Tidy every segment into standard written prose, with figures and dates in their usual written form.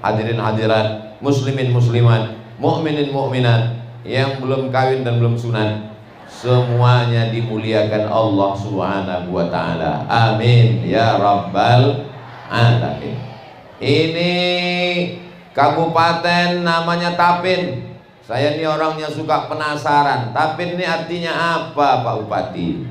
hadirin hadirat, muslimin muslimat, mukminin mukminat yang belum kawin dan belum sunat, semuanya dimuliakan Allah Subhanahu wa taala. Amin ya rabbal alamin. Ini kabupaten namanya Tapin. Saya ini orangnya suka penasaran. Tapin ini artinya apa, Pak Bupati?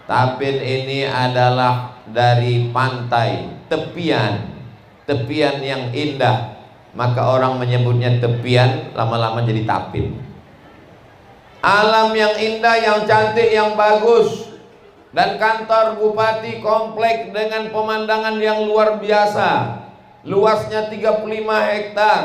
Tapin ini adalah dari pantai, tepian yang indah, maka orang menyebutnya tepian, lama-lama jadi Tapin. Alam yang indah, yang cantik, yang bagus, dan kantor bupati komplek dengan pemandangan yang luar biasa. Luasnya 35 hektar,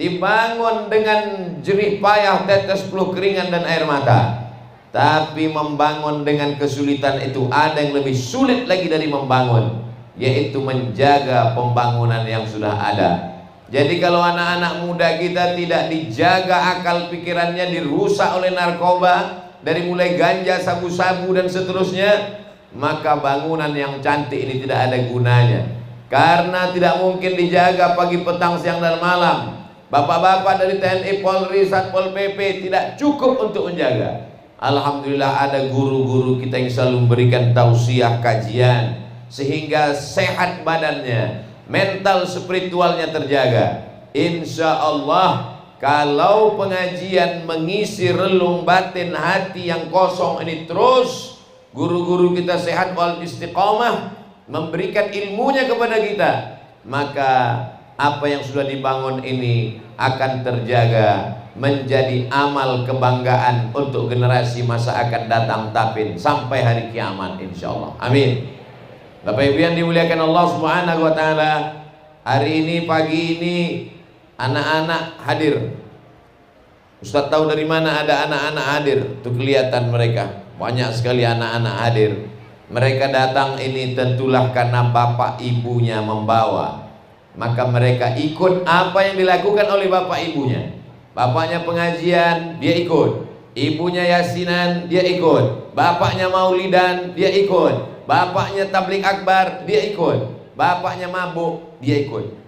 dibangun dengan jerih payah, tetes peluh keringat dan air mata. Tapi membangun dengan kesulitan itu ada yang lebih sulit lagi dari membangun, yaitu menjaga pembangunan yang sudah ada. Jadi kalau anak-anak muda kita tidak dijaga akal pikirannya, dirusak oleh narkoba, dari mulai ganja, sabu-sabu dan seterusnya, maka bangunan yang cantik ini tidak ada gunanya. Karena tidak mungkin dijaga pagi, petang, siang dan malam. Bapak-bapak dari TNI, Polri, Satpol PP tidak cukup untuk menjaga. Alhamdulillah ada guru-guru kita yang selalu memberikan tausiah, kajian, sehingga sehat badannya, mental spiritualnya terjaga. Insya Allah kalau pengajian mengisi relung batin hati yang kosong ini terus, guru-guru kita sehat wal istiqamah, memberikan ilmunya kepada kita, maka apa yang sudah dibangun ini akan terjaga menjadi amal kebanggaan untuk generasi masa akan datang Tapin sampai hari kiamat insyaallah. Amin. Bapak Ibu yang dimuliakan Allah Subhanahu wa taala, hari ini, pagi ini anak-anak hadir. Ustaz tahu dari mana ada anak-anak hadir? Tuh kelihatan mereka, banyak sekali anak-anak hadir. Mereka datang ini tentulah karena bapak ibunya membawa. Maka mereka ikut apa yang dilakukan oleh bapak ibunya. Bapaknya pengajian, dia ikut. Ibunya yasinan, dia ikut. Bapaknya maulidan, dia ikut. Bapaknya tabligh akbar, dia ikut. Bapaknya mabuk, dia ikut.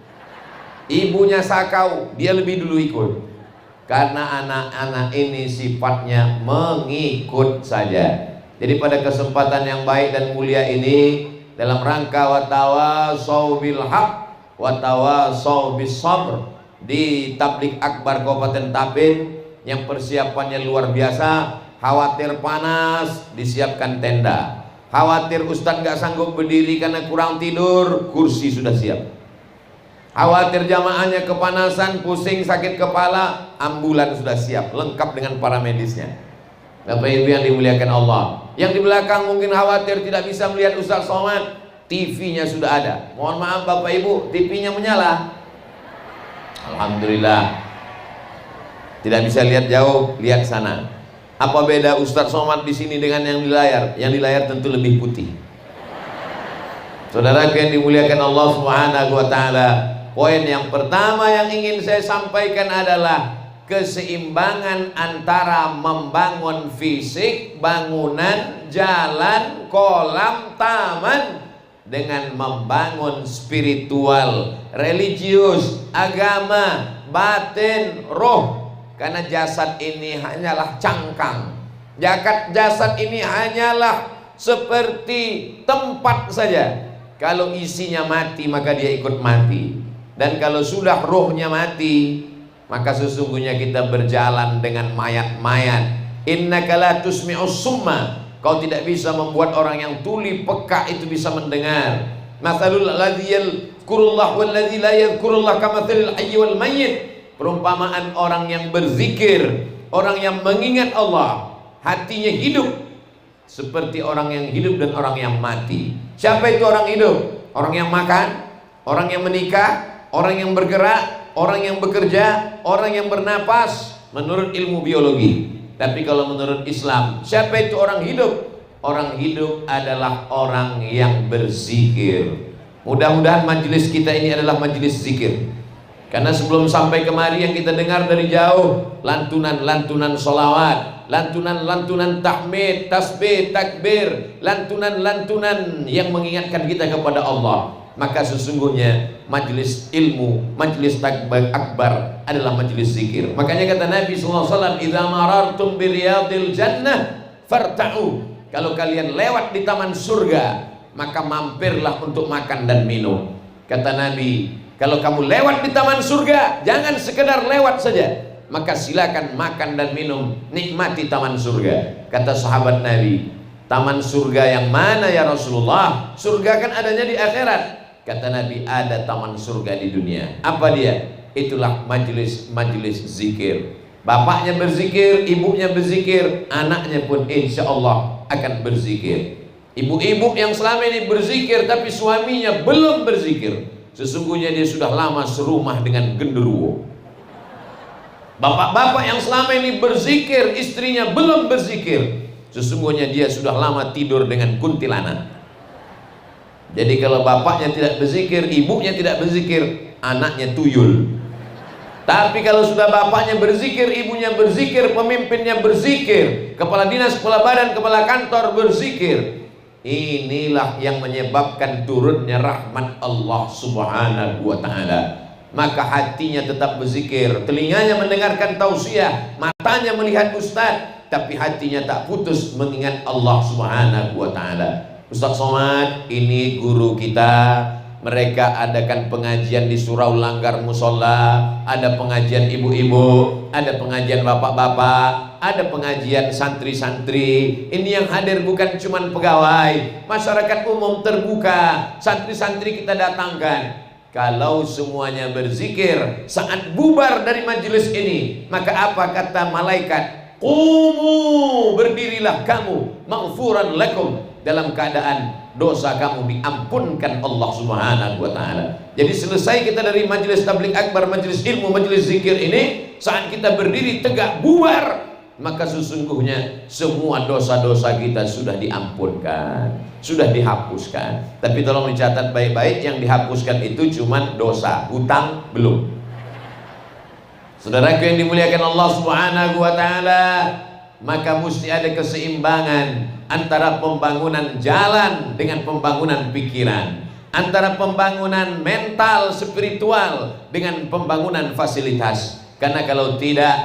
Ibunya sakau, dia lebih dulu ikut. Karena anak-anak ini sifatnya mengikut saja. Jadi pada kesempatan yang baik dan mulia ini, dalam rangka watawasau bil haq watawasau bis sabr di tabligh akbar Kabupaten Tapin, yang persiapannya luar biasa. Khawatir panas, disiapkan tenda. Khawatir ustadz gak sanggup berdiri karena kurang tidur, kursi sudah siap. Khawatir jamaahnya kepanasan, pusing, sakit kepala, ambulan sudah siap, lengkap dengan para medisnya. Bapak Ibu yang dimuliakan Allah, yang di belakang mungkin khawatir tidak bisa melihat Ustaz Somad, TV-nya sudah ada. Mohon maaf Bapak Ibu, TV-nya menyala. Alhamdulillah. Tidak bisa lihat jauh, lihat sana. Apa beda Ustaz Somad di sini dengan yang di layar? Yang di layar tentu lebih putih. Saudara yang dimuliakan Allah Subhanahu wa taala, poin yang pertama yang ingin saya sampaikan adalah keseimbangan antara membangun fisik, bangunan, jalan, kolam, taman, dengan membangun spiritual, religius, agama, batin, roh. Karena jasad ini hanyalah cangkang, jasad ini hanyalah seperti tempat saja. Kalau isinya mati maka dia ikut mati, dan kalau sudah rohnya mati maka sesungguhnya kita berjalan dengan mayat-mayat. Innaka la tusmi'us summa, kau tidak bisa membuat orang yang tuli peka itu bisa mendengar. Matsalul ladzi yadhkurullah wal ladzi la yadhkurullah kamatsalil hayy wal mayyit. Perumpamaan orang yang berzikir, orang yang mengingat Allah, hatinya hidup, seperti orang yang hidup dan orang yang mati. Siapa itu orang hidup? Orang yang makan, orang yang menikah, orang yang bergerak, orang yang bekerja, orang yang bernapas menurut ilmu biologi. Tapi kalau menurut Islam, siapa itu orang hidup? Orang hidup adalah orang yang berzikir. Mudah-mudahan majelis kita ini adalah majelis zikir. Karena sebelum sampai kemari yang kita dengar dari jauh, lantunan-lantunan sholawat, lantunan-lantunan tahmid, tasbih, takbir, lantunan-lantunan yang mengingatkan kita kepada Allah. maka sesungguhnya majelis ilmu, majelis akbar adalah majelis zikir. Makanya kata Nabi SAW, idza marartum biriyadil jannah farta'u. Kalau kalian lewat di taman surga, maka mampirlah untuk makan dan minum. Kata Nabi, kalau kamu lewat di taman surga, jangan sekedar lewat saja, maka silakan makan dan minum, nikmati taman surga. Kata sahabat Nabi, taman surga yang mana ya Rasulullah? Surga kan adanya di akhirat. Kata Nabi, ada taman surga di dunia. Apa dia? Itulah majelis zikir. Bapaknya berzikir, ibunya berzikir, anaknya pun insya Allah akan berzikir. Ibu-ibu yang selama ini berzikir tapi suaminya belum berzikir, sesungguhnya dia sudah lama serumah dengan genderuwo. Bapak-bapak yang selama ini berzikir, istrinya belum berzikir, sesungguhnya dia sudah lama tidur dengan kuntilanak. Jadi kalau bapaknya tidak berzikir, ibunya tidak berzikir, anaknya tuyul. Tapi kalau sudah bapaknya berzikir, ibunya berzikir, pemimpinnya berzikir, kepala dinas, kepala badan, kepala kantor berzikir, inilah yang menyebabkan turunnya rahmat Allah Subhanahu wa ta'ala. Maka hatinya tetap berzikir, telinganya mendengarkan tausiah, matanya melihat ustaz, tapi hatinya tak putus mengingat Allah Subhanahu wa ta'ala. Ustaz Somad ini guru kita, mereka adakan pengajian di Surau Langgar Musola, ada pengajian ibu-ibu, ada pengajian bapak-bapak, ada pengajian santri-santri. Ini yang hadir bukan cuma pegawai, masyarakat umum terbuka, santri-santri kita datangkan. Kalau semuanya berzikir saat bubar dari majelis ini, maka apa kata malaikat? Qumu, berdirilah kamu, maghfuran lakum, dalam keadaan dosa kamu diampunkan Allah Subhanahu wa ta'ala. Jadi selesai kita dari majelis tabligh akbar, majelis ilmu, majelis zikir ini, saat kita berdiri tegak bubar, maka sesungguhnya semua dosa-dosa kita sudah diampunkan, sudah dihapuskan. Tapi tolong dicatat baik-baik, yang dihapuskan itu cuma dosa, hutang belum. Saudaraku yang dimuliakan Allah Subhanahu wa ta'ala, maka mesti ada keseimbangan antara pembangunan jalan dengan pembangunan pikiran, antara pembangunan mental spiritual dengan pembangunan fasilitas. Karena kalau tidak,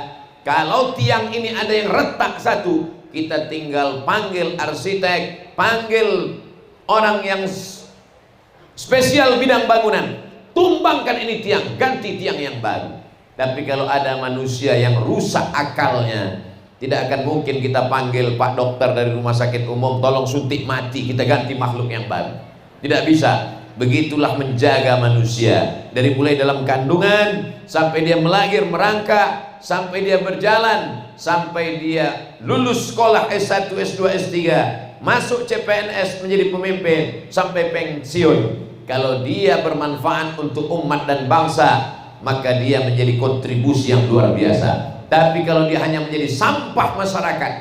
kalau tiang ini ada yang retak satu, kita tinggal panggil arsitek, panggil orang yang spesial bidang bangunan, tumbangkan ini tiang, ganti tiang yang baru. Tapi kalau ada manusia yang rusak akalnya, tidak akan mungkin kita panggil Pak Dokter dari rumah sakit umum, tolong suntik mati, kita ganti makhluk yang baru. Tidak bisa. Begitulah menjaga manusia, dari mulai dalam kandungan sampai dia melahir, merangkak, sampai dia berjalan, sampai dia lulus sekolah S1, S2, S3, masuk CPNS menjadi pemimpin, sampai pensiun. Kalau dia bermanfaat untuk umat dan bangsa, maka dia menjadi kontribusi yang luar biasa. Tapi kalau dia hanya menjadi sampah masyarakat,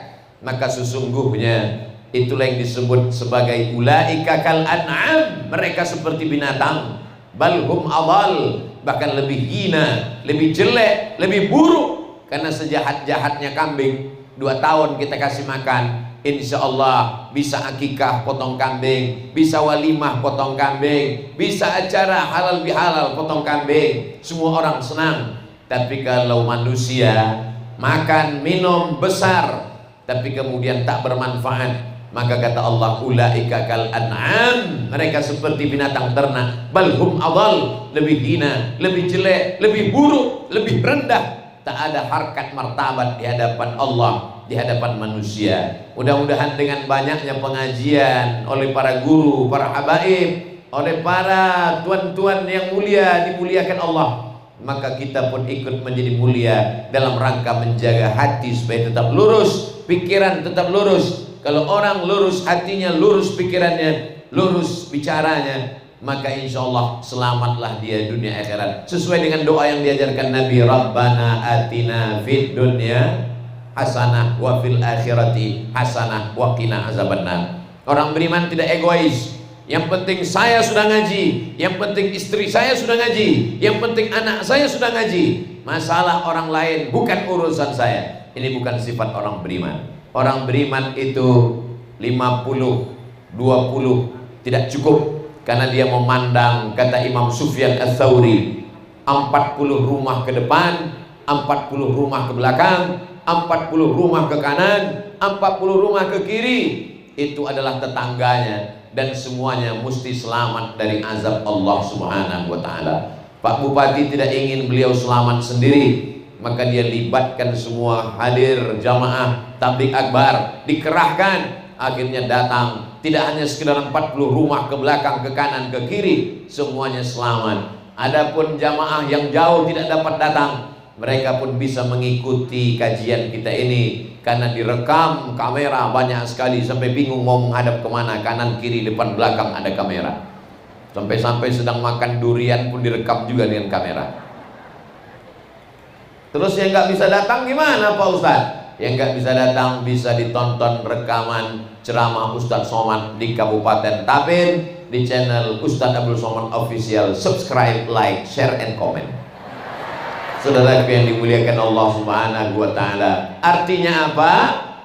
maka sesungguhnya itulah yang disebut sebagai ulaika kal an'am, mereka seperti binatang, balhum adal, bahkan lebih hina, lebih jelek, lebih buruk. Karena sejahat-jahatnya kambing, 2 tahun kita kasih makan, insya Allah bisa akikah potong kambing, bisa walimah potong kambing, bisa acara halal bihalal potong kambing, semua orang senang. Tapi kalau manusia makan minum besar tapi kemudian tak bermanfaat, maka kata Allah ulaika kal an'am, mereka seperti binatang ternak, balhum adal, lebih hina, lebih jelek, lebih buruk, lebih rendah, tak ada harkat martabat di hadapan Allah, di hadapan manusia. Mudah-mudahan dengan banyaknya pengajian oleh para guru, para habaib, oleh para tuan-tuan yang mulia, dimuliakan Allah, maka kita pun ikut menjadi mulia dalam rangka menjaga hati supaya tetap lurus, pikiran tetap lurus. Kalau orang lurus hatinya, lurus pikirannya, lurus bicaranya, maka insya Allah selamatlah dia dunia akhirat. Sesuai dengan doa yang diajarkan Nabi, Rabbana atina fid dunya hasanah wa fil akhirati hasanah wa qina azabannar. Orang beriman tidak egois. Yang penting saya sudah ngaji, yang penting istri saya sudah ngaji, yang penting anak saya sudah ngaji. Masalah orang lain bukan urusan saya. Ini bukan sifat orang beriman. Orang beriman itu 50-20 tidak cukup. karena dia memandang, kata Imam Sufyan Ats-Tsauri, 40 rumah ke depan, 40 rumah ke belakang, 40 rumah ke kanan, 40 rumah ke kiri, itu adalah tetangganya, dan semuanya mesti selamat dari azab Allah Subhanahu wa ta'ala. Pak Bupati tidak ingin beliau selamat sendiri, maka dia libatkan semua hadir jamaah tabligh akbar, dikerahkan, akhirnya datang. Tidak hanya sekedar 40 rumah ke belakang, ke kanan, ke kiri, semuanya selamat. Adapun jamaah yang jauh tidak dapat datang, mereka pun bisa mengikuti kajian kita ini karena direkam kamera banyak sekali, sampai bingung mau menghadap kemana, kanan, kiri, depan, belakang ada kamera. Sampai-sampai sedang makan durian pun direkam juga dengan kamera. Terus yang nggak bisa datang gimana Pak Ustadz? Yang nggak bisa datang bisa ditonton rekaman ceramah Ustadz Somad di Kabupaten Tapin, di channel Ustadz Abdul Somad Official. Subscribe, like, share, and comment. Saudaraku yang dimuliakan Allah Subhanahu wa ta'ala, artinya apa?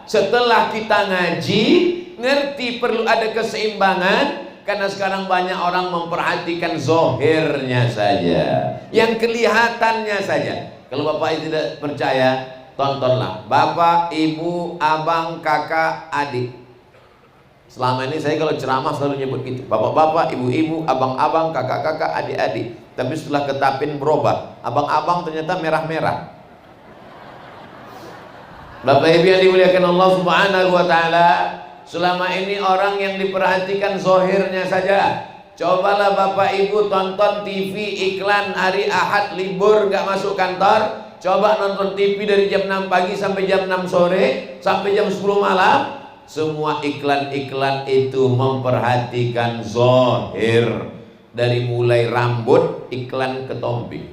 Setelah kita ngaji, ngerti perlu ada keseimbangan. Karena sekarang banyak orang memperhatikan zohirnya saja, yang kelihatannya saja. Kalau bapak tidak percaya, tontonlah bapak, ibu, abang, kakak, adik. Selama ini saya kalau ceramah selalu nyebut gitu, bapak-bapak, ibu-ibu, abang-abang, kakak-kakak, adik-adik. Tapi setelah ke Tapin berubah, abang-abang ternyata merah-merah. Bapak ibu yang dimuliakan Allah Subhanahu wa ta'ala, selama ini orang yang diperhatikan zohirnya saja. Cobalah bapak ibu tonton TV iklan hari Ahad libur nggak masuk kantor. Coba nonton TV dari jam 6 pagi sampai jam 6 sore sampai jam 10 malam. Semua iklan-iklan itu memperhatikan zohir. Dari mulai rambut, iklan ketombe,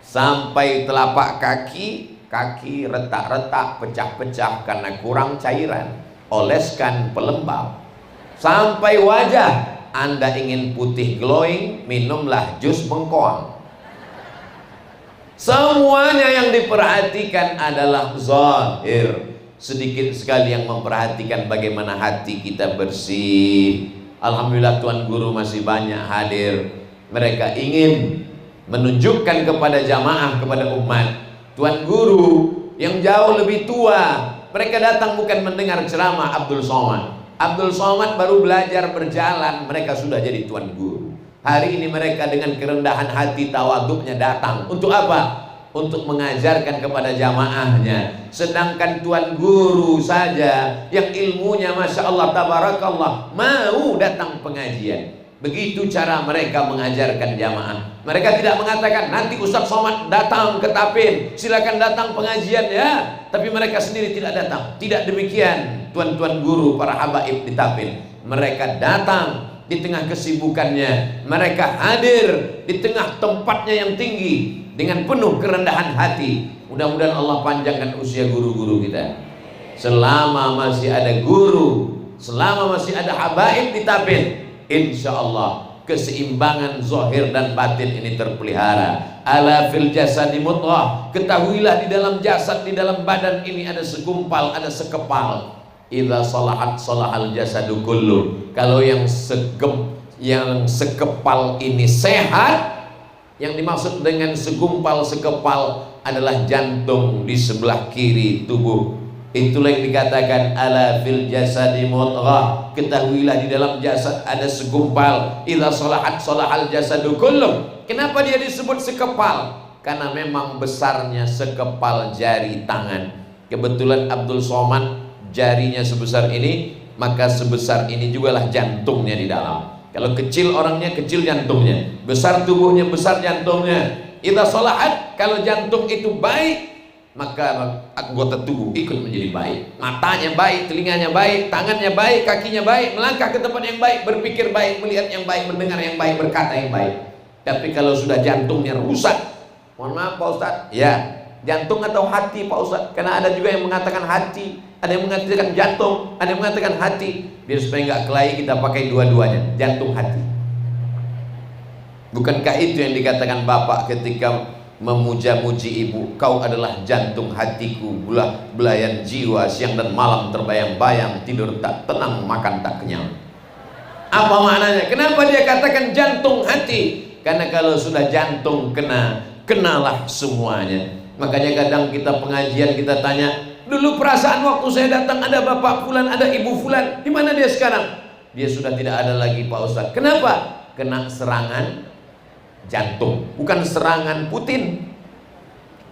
sampai telapak kaki, kaki retak-retak, pecah-pecah karena kurang cairan, oleskan pelembab. Sampai wajah, Anda ingin putih glowing, minumlah jus bengkoang. Semuanya yang diperhatikan adalah zahir. Sedikit sekali yang memperhatikan bagaimana hati kita bersih. Alhamdulillah Tuan Guru masih banyak hadir. Mereka ingin menunjukkan kepada jamaah, kepada umat, Tuan Guru yang jauh lebih tua. Mereka datang bukan mendengar ceramah Abdul Somad. Abdul Somad baru belajar berjalan, mereka sudah jadi Tuan Guru. Hari ini mereka dengan kerendahan hati, tawaduknya datang. Untuk apa? Untuk mengajarkan kepada jamaahnya. Sedangkan Tuan Guru saja yang ilmunya Masya Allah Tabarakallah mau datang pengajian. Begitu cara mereka mengajarkan jamaah. Mereka tidak mengatakan nanti Ustadz Somad datang ke Tapin, silakan datang pengajian ya. Tapi mereka sendiri tidak datang. Tidak demikian tuan-tuan guru, para habaib di Tapin. Mereka datang di tengah kesibukannya. Mereka hadir di tengah tempatnya yang tinggi dengan penuh kerendahan hati. Mudah-mudahan Allah panjangkan usia guru-guru kita. Selama masih ada guru, selama masih ada habaib di Tapin, insya Allah keseimbangan zahir dan batin ini terpelihara. Ala fil jasadi mudghah, ketahuilah di dalam jasad, di dalam badan ini ada segumpal, ada sekepal. Idza salahat salahal jasadu kullu. Kalau yang sekepal ini sehat, yang dimaksud dengan segumpal sekepal adalah jantung di sebelah kiri tubuh. Itulah yang dikatakan ala fil jasadi mudghah. Ketahuilah di dalam jasad ada segumpal. Idza salahat salahal jasadu kullu. Kenapa dia disebut sekepal? Karena memang besarnya sekepal jari tangan. Kebetulan Abdul Somad jarinya sebesar ini, maka sebesar ini jugalah jantungnya di dalam. Kalau kecil orangnya, kecil jantungnya. Besar tubuhnya, besar jantungnya. Idza salahat, kalau jantung itu baik, maka anggota tubuh ikut menjadi baik. Matanya baik, telinganya baik, tangannya baik, kakinya baik, melangkah ke tempat yang baik, berpikir baik, melihat yang baik, mendengar yang baik, berkata yang baik. Tapi kalau sudah jantungnya rusak, mohon maaf Pak Ustadz, ya jantung atau hati Pak Ustadz? Karena ada juga yang mengatakan hati, ada yang mengatakan jantung, ada yang mengatakan hati. Biar supaya nggak kelahi kita pakai dua-duanya, jantung hati. Bukankah itu yang dikatakan Bapak ketika memuja-muji ibu? Kau adalah jantung hatiku, belayan jiwa, siang dan malam terbayang-bayang, tidur tak tenang, makan tak kenyang. Apa maknanya? Kenapa dia katakan jantung hati? Karena kalau sudah jantung kena, kenalah semuanya. Makanya kadang kita pengajian kita tanya, dulu perasaan waktu saya datang ada bapak fulan, ada ibu fulan, di mana dia sekarang? Dia sudah tidak ada lagi Pak Ustadz. Kenapa? Kena serangan jantung, bukan serangan Putin.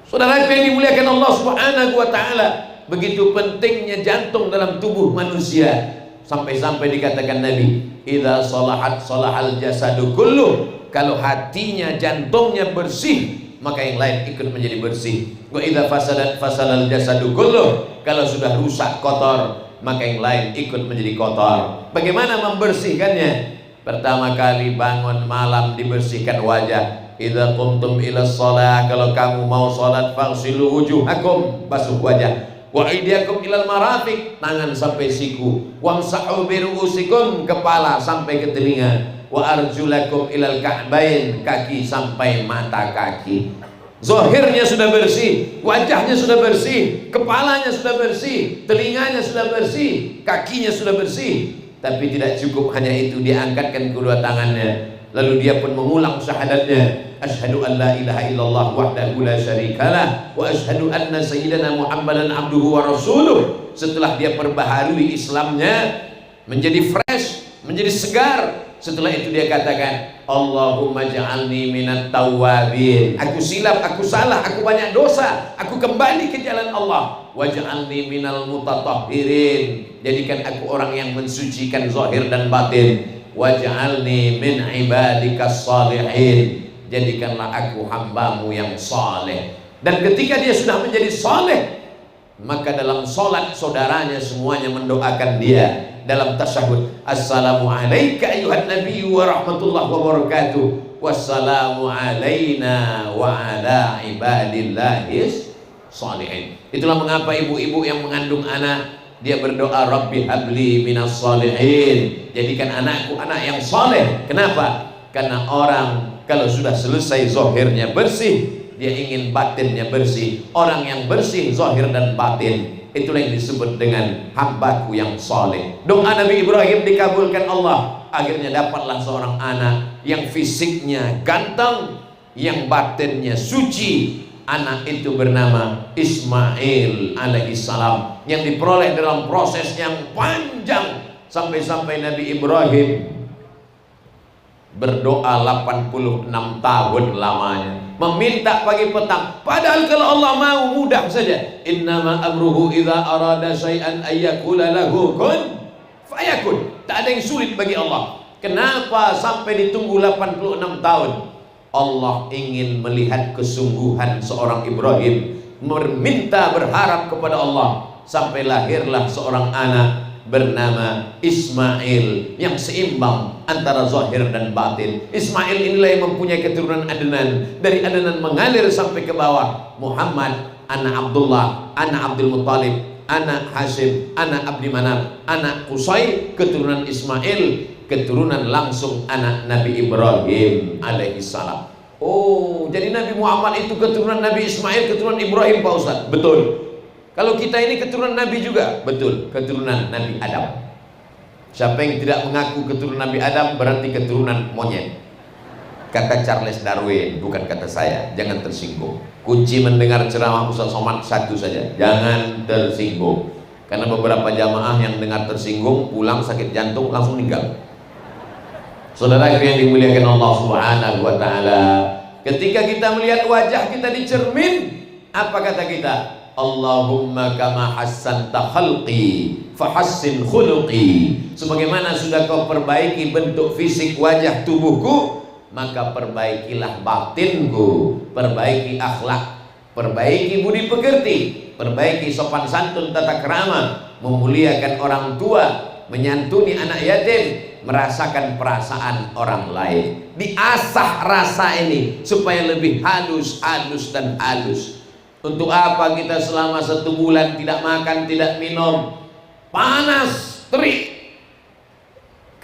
Saudara yang dimuliakan Allah Subhanahu wa taala, begitu pentingnya jantung dalam tubuh manusia. Sampai-sampai dikatakan Nabi, idza salahat salahal jasadu kulluh. Kalau hatinya, jantungnya bersih, maka yang lain ikut menjadi bersih. Wa idza fasadat fasadal jasadu kulluh. Kalau sudah rusak, kotor, maka yang lain ikut menjadi kotor. Bagaimana membersihkannya? Pertama kali bangun malam dibersihkan wajah. Idza qumtum ila shalah, kalau kamu mau salat faghsilu wujuhakum, basuh wajah. Wa aydiyakum ilal marafiq, tangan sampai siku. Wamsahu bi ru'usikum, kepala sampai ke telinga. Wa arjulakum ilal ka'bain, kaki sampai mata kaki. Zahirnya sudah bersih, wajahnya sudah bersih, kepalanya sudah bersih, telinganya sudah bersih, kakinya sudah bersih. Tapi tidak cukup hanya itu, dia angkatkan kedua tangannya, lalu dia pun mengulang syahadatnya. Asyhadu an la ilaha illallah wahdahu la syarikalah wa asyhadu anna sayyidana Muhammadan abduhu wa rasuluh. Setelah dia perbaharui Islamnya menjadi fresh, menjadi segar, setelah itu dia katakan, Allahumma ja'alni minat tawwabin. Aku silap, aku salah, aku banyak dosa, aku kembali ke jalan Allah. Waj'alni minal mutatahhirin. Jadikan aku orang yang mensucikan zahir dan batin. Waj'alni min ibadikas salihin. Jadikanlah aku hambamu yang saleh. Dan ketika dia sudah menjadi saleh, maka dalam solat saudaranya semuanya mendoakan dia. Dalam tasyahud, assalamu alayka ayyuhan nabiyyu wa rahmatullahi wa barakatuh, wassalamu alayna wa ala ibadillahis salihin. Itulah mengapa ibu-ibu yang mengandung anak, dia berdoa, Rabbi habli minas salihin, jadikan anakku anak yang saleh. Kenapa? Karena orang kalau sudah selesai zahirnya bersih, dia ingin batinnya bersih. Orang yang bersih zahir dan batin, itulah yang disebut dengan hambaku yang saleh. Doa Nabi Ibrahim dikabulkan Allah. Akhirnya dapatlah seorang anak yang fisiknya ganteng, yang batinnya suci. Anak itu bernama Ismail alaihissalam, yang diperoleh dalam proses yang panjang. Sampai-sampai Nabi Ibrahim berdoa 86 tahun lamanya, meminta pagi petang. Padahal kalau Allah mau mudah saja. Innama amruhu idza arada syai'an ayyakula lahu kun fayakun. Tak ada yang sulit bagi Allah. Kenapa sampai ditunggu 86 tahun? Allah ingin melihat kesungguhan seorang Ibrahim, meminta, berharap kepada Allah, sampai lahirlah seorang anak bernama Ismail yang seimbang antara zahir dan batin. Ismail inilah yang mempunyai keturunan Adnan. Dari Adnan mengalir sampai ke bawah Muhammad, anak Abdullah, anak Abdul Muttalib, anak Hashim, anak Abdi Manaf, anak Qusay, keturunan Ismail, keturunan langsung anak Nabi Ibrahim alaihissalam. Oh, jadi Nabi Muhammad itu keturunan Nabi Ismail, keturunan Ibrahim, Pak Ustaz? Betul. Kalau kita ini keturunan Nabi juga? Betul, keturunan Nabi Adam. Siapa yang tidak mengaku keturunan Nabi Adam berarti keturunan monyet. Kata Charles Darwin, bukan kata saya. Jangan tersinggung. Kunci mendengar ceramah Ustaz Somad satu saja, jangan tersinggung. Karena beberapa jamaah yang dengar tersinggung pulang sakit jantung langsung meninggal. Saudara yang dimuliakan Allah Subhanahu wa taala, ketika kita melihat wajah kita di cermin, apa kata kita? Allahumma kama hassanta khalqi fahassin khuluqi. Sebagaimana sudah kau perbaiki bentuk fisik wajah tubuhku, maka perbaikilah batinku, perbaiki akhlak, perbaiki budi pekerti, perbaiki sopan santun, tata krama, memuliakan orang tua, menyantuni anak yatim, merasakan perasaan orang lain. Diasah rasa ini supaya lebih halus, halus dan halus. Untuk apa kita selama 1 bulan tidak makan, tidak minum, panas, terik,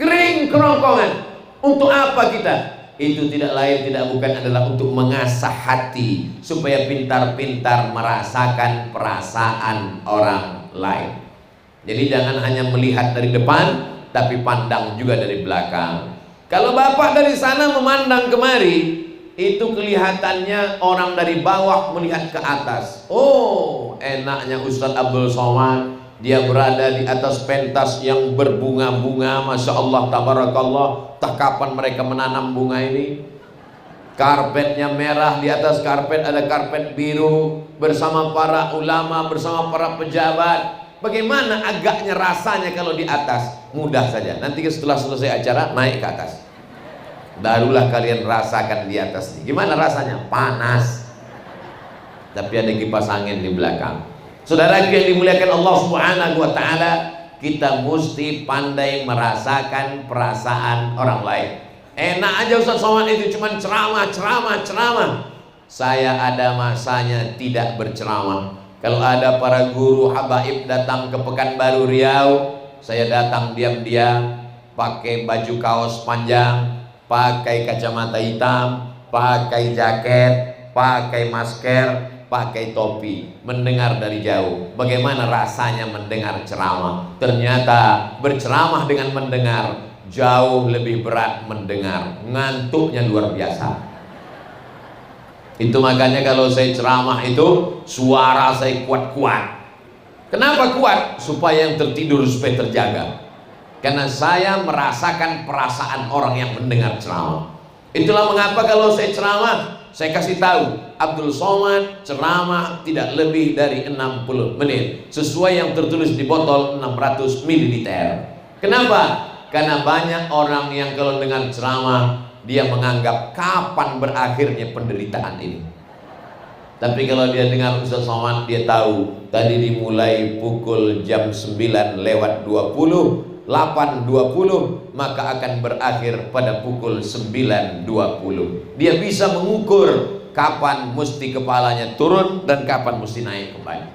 kering kerongkongan? Untuk apa kita? Itu tidak lain tidak bukan adalah untuk mengasah hati supaya pintar-pintar merasakan perasaan orang lain. Jadi jangan hanya melihat dari depan, tapi pandang juga dari belakang. Kalau bapak dari sana memandang kemari, itu kelihatannya orang dari bawah melihat ke atas. Oh, enaknya Ustadz Abdul Somad, dia berada di atas pentas yang berbunga-bunga, Masya Allah, tabarakallah. Tak kapan mereka menanam bunga ini. Karpetnya merah, di atas karpet ada karpet biru, bersama para ulama, bersama para pejabat. Bagaimana agaknya rasanya kalau di atas? Mudah saja, nanti setelah selesai acara naik ke atas, barulah kalian rasakan di atas. Gimana rasanya? Panas, tapi ada kipas angin di belakang. Saudara yang dimuliakan Allah Subhanahu wa Ta'ala, kita mesti pandai merasakan perasaan orang lain. Enak aja Ustaz Somad itu cuma ceramah. Saya ada masanya tidak berceramah. Kalau ada para guru habaib datang ke Pekanbaru Riau, saya datang diam-diam, pakai baju kaos panjang, pakai kacamata hitam, pakai jaket, pakai masker, pakai topi, mendengar dari jauh. Bagaimana rasanya mendengar ceramah? Ternyata berceramah dengan mendengar jauh lebih berat mendengar, ngantuknya luar biasa. Itu makanya kalau saya ceramah itu suara saya kuat-kuat. Kenapa kuat? Supaya yang tertidur supaya terjaga. Karena saya merasakan perasaan orang yang mendengar ceramah. Itulah mengapa kalau saya ceramah, saya kasih tahu, Abdul Somad ceramah tidak lebih dari 60 menit, sesuai yang tertulis di botol 600 ml. Kenapa? Karena banyak orang yang kalau dengar ceramah, dia menganggap kapan berakhirnya penderitaan ini. Tapi kalau dia dengar Ustaz Somad, dia tahu tadi dimulai pukul jam 9 lewat 20, 8.20, maka akan berakhir pada pukul 9.20. Dia bisa mengukur kapan mesti kepalanya turun dan kapan mesti naik kembali.